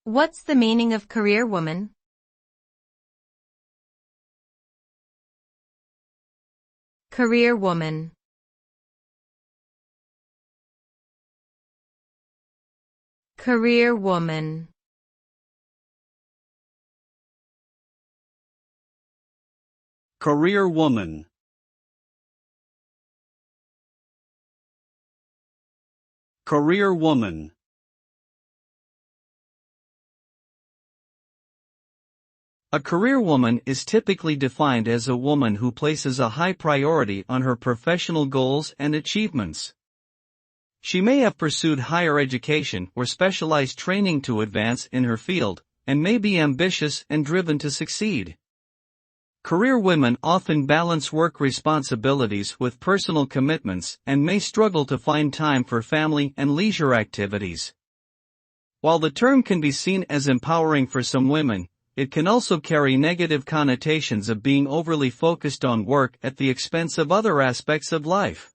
What's the meaning of career woman? Career woman. Career woman. Career woman. Career woman. A career woman is typically defined as a woman who places a high priority on her professional goals and achievements. She may have pursued higher education or specialized training to advance in her field, and may be ambitious and driven to succeed. Career women often balance work responsibilities with personal commitments and may struggle to find time for family and leisure activities. While the term can be seen as empowering for some women, it can also carry negative connotations of being overly focused on work at the expense of other aspects of life.